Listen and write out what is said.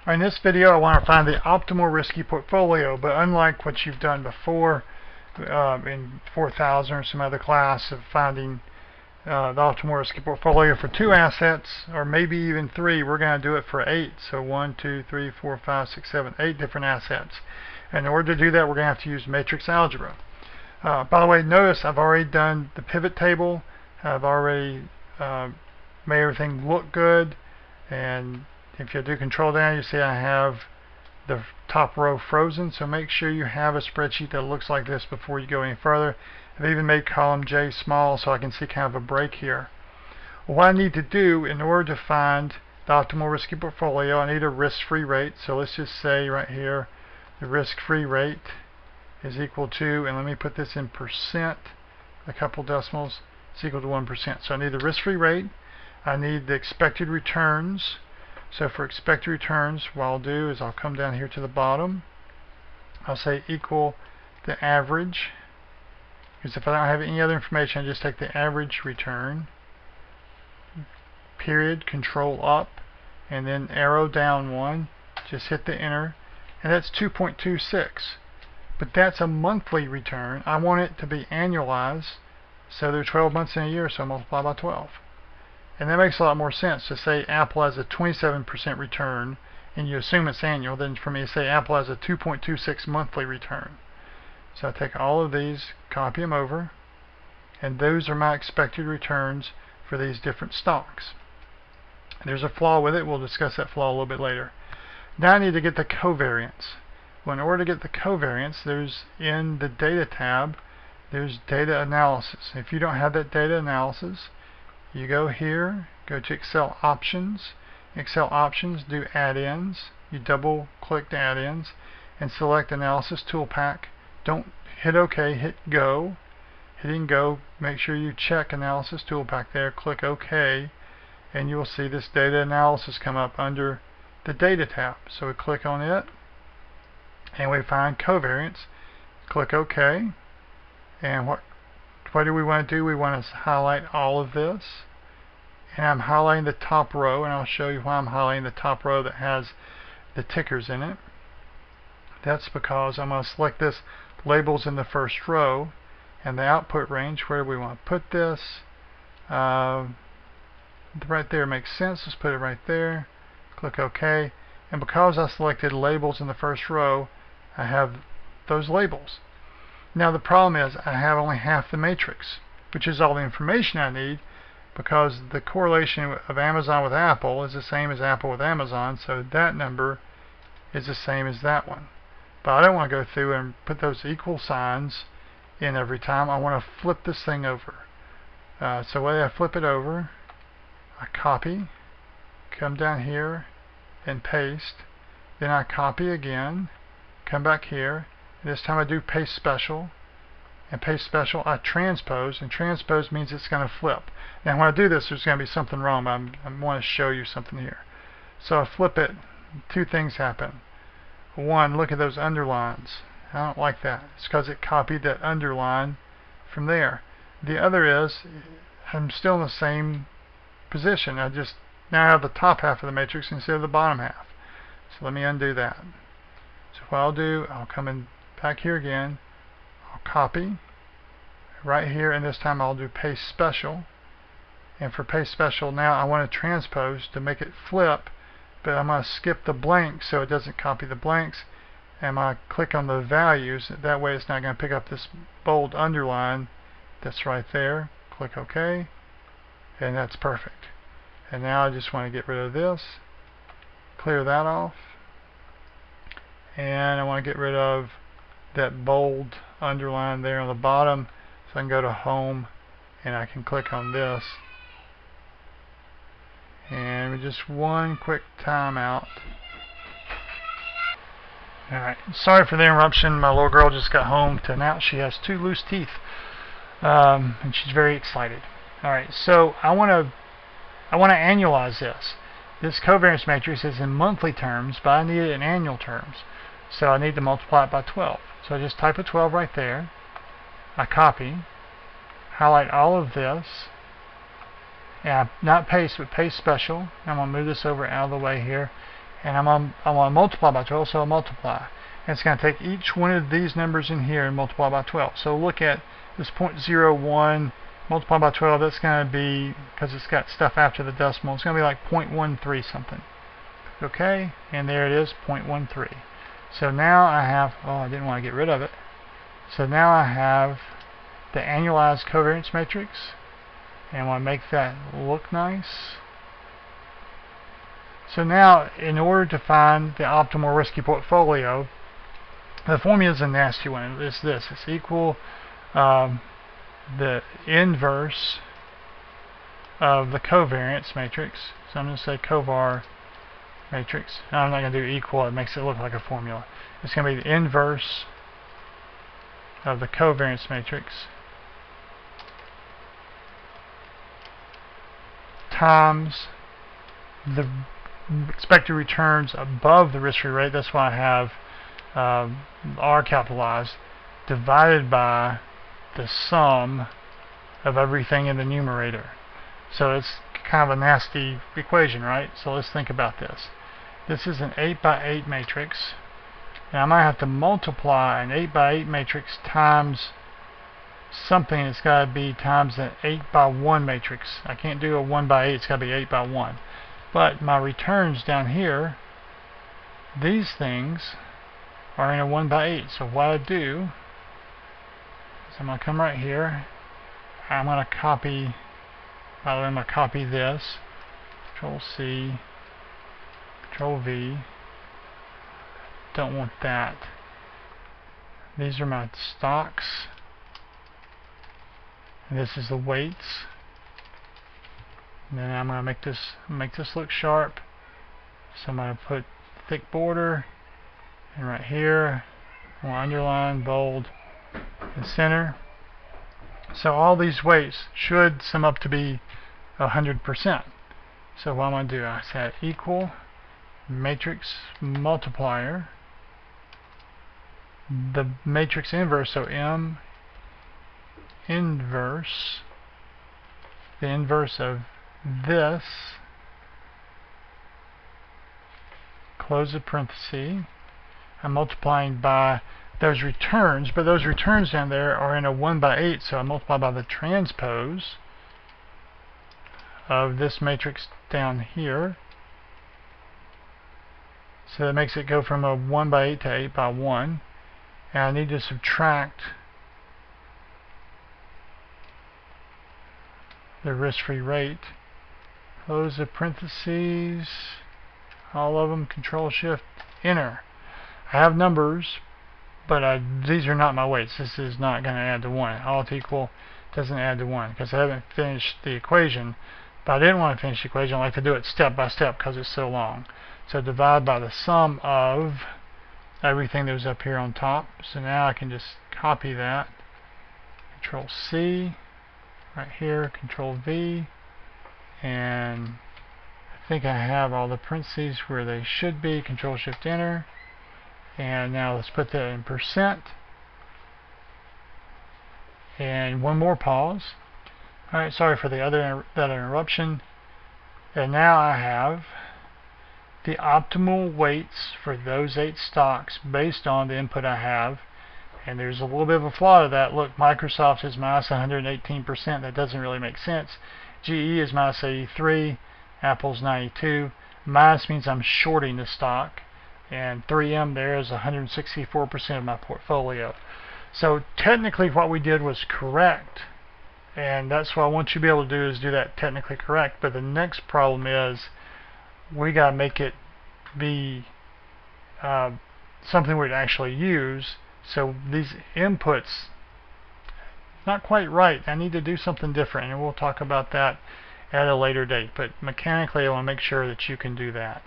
In this video, I want to find the optimal risky portfolio, but unlike what you've done before in 4000 or some other class of finding the optimal risky portfolio for 2 assets, or maybe even 3, we're going to do it for 8. So 1, 2, 3, 4, 5, 6, 7, 8 different assets. And in order to do that, we're going to have to use matrix algebra. By the way, notice I've already done the pivot table. I've already made everything look good. And if you do control down, you see I have the top row frozen. So make sure you have a spreadsheet that looks like this before you go any further. I've even made column J small so I can see kind of a break here. Well, what I need to do in order to find the optimal risky portfolio, I need a risk-free rate. So let's just say right here the risk-free rate is equal to, and let me put this in percent, a couple decimals, it's equal to 1%. So I need the risk-free rate, I need the expected returns. So for expected returns, what I'll do is I'll come down here to the bottom, I'll say equal the average, because if I don't have any other information, I just take the average return, period, control up, and then arrow down one, just hit the enter, and that's 2.26. But that's a monthly return. I want it to be annualized, so there are 12 months in a year, so multiply by 12. And that makes a lot more sense to say Apple has a 27% return, and you assume it's annual, than for me to say Apple has a 2.26 monthly return. So I take all of these, copy them over, and those are my expected returns for these different stocks. There's a flaw with it. We'll discuss that flaw a little bit later. Now I need to get the covariance. Well, in order to get the covariance, there's in the data tab, there's data analysis. If you don't have that data analysis, you go here, go to Excel options. Excel options, do add-ins. You double click the add-ins and select analysis tool pack. Don't hit OK, hit go. Hitting go, make sure you check analysis tool pack there, click OK, and you will see this data analysis come up under the data tab. So we click on it and we find covariance. Click OK, and what do we want to do? We want to highlight all of this, and I'm highlighting the top row, and I'll show you why I'm highlighting the top row that has the tickers in it. That's because I'm going to select this labels in the first row, and the output range, where do we want to put this? Right there makes sense. Let's put it right there. Click OK, and because I selected labels in the first row, I have those labels. Now the problem is I have only half the matrix, which is all the information I need, because the correlation of Amazon with Apple is the same as Apple with Amazon, so that number is the same as that one. But I don't want to go through and put those equal signs in every time. I want to flip this thing over. So the way I flip it over, I copy, come down here and paste, then I copy again, come back here, and this time I do paste special, and paste special I transpose, and transpose means it's going to flip. Now when I do this, there's going to be something wrong, but I want to show you something here. So I flip it, two things happen. One, look at those underlines. I don't like that. It's because it copied that underline from there. The other is I'm still in the same position. I just now have the top half of the matrix instead of the bottom half. So let me undo that. So what I'll do, I'll come in back here again, I'll copy right here, and this time I'll do paste special. And for paste special, now I want to transpose to make it flip, but I'm going to skip the blanks so it doesn't copy the blanks, and I click on the values. That way it's not going to pick up this bold underline that's right there. Click OK, and that's perfect. And now I just want to get rid of this, clear that off, and I want to get rid of that bold underline there on the bottom, so I can go to home and I can click on this. And with just one quick timeout. Alright, sorry for the interruption. My little girl just got home to announce she has 2 loose teeth, and she's very excited. Alright, so I want to annualize this. This covariance matrix is in monthly terms, but I need it in annual terms. So I need to multiply it by 12. So I just type a 12 right there. I copy, highlight all of this, and not paste, but paste special. I'm going to move this over out of the way here, and I want to multiply by 12, so I'll multiply. And it's going to take each one of these numbers in here and multiply by 12. So look at this 0.01 multiply by 12. That's going to be, because it's got stuff after the decimal, it's going to be like 0.13 something. Okay, and there it is, 0.13. So now I have, oh, I didn't want to get rid of it. So now I have the annualized covariance matrix, and I want to make that look nice. So now, in order to find the optimal risky portfolio, the formula is a nasty one. It's this. It's equal the inverse of the covariance matrix. So I'm going to say covar matrix. I'm not going to do equal. It makes it look like a formula. It's going to be the inverse of the covariance matrix times the expected returns above the risk-free rate. That's why I have R capitalized, divided by the sum of everything in the numerator. So it's kind of a nasty equation, right? So let's think about this. This is an 8 by 8 matrix, and I might have to multiply an 8 by 8 matrix times something. It's got to be times an 8 by 1 matrix. I can't do a 1 by 8, it's got to be 8 by 1. But my returns down here, these things are in a 1 by 8. So what I do is I'm going to come right here. I'm going to copy, by the way, I'm going to copy this. Control C, Control V. Don't want that. These are my stocks. And this is the weights. And then I'm going to make this look sharp. So I'm going to put thick border, and right here I want to underline, bold, and center. So all these weights should sum up to be 100%. So what I'm going to do, I set equal matrix multiplier, the matrix inverse, so M inverse, the inverse of this, close the parenthesis. I'm multiplying by those returns, but those returns down there are in a 1 by 8, so I multiply by the transpose of this matrix down here. So that makes it go from a 1 by 8 to 8 by 1. And I need to subtract the risk-free rate. Close the parentheses, all of them, Control Shift Enter. I have numbers, but these are not my weights. This is not going to add to 1. Alt equal doesn't add to 1 because I haven't finished the equation. But I didn't want to finish the equation. I like to do it step by step because it's so long. So divide by the sum of everything that was up here on top. So now I can just copy that. Control C, right here, Control V, and I think I have all the parentheses where they should be. Control Shift Enter. And now let's put that in percent. And one more pause. Alright, sorry for that interruption. And now I have the optimal weights for those 8 stocks based on the input I have. And there's a little bit of a flaw to that. Look, Microsoft is minus 118%. That doesn't really make sense. GE is minus 83. Apple's 92. Minus means I'm shorting the stock. And 3M there is 164% of my portfolio. So technically what we did was correct. And that's what I want you to be able to do, is do that technically correct. But the next problem is we got to make it be something we'd actually use. So these inputs, not quite right. I need to do something different, and we'll talk about that at a later date. But mechanically I want to make sure that you can do that.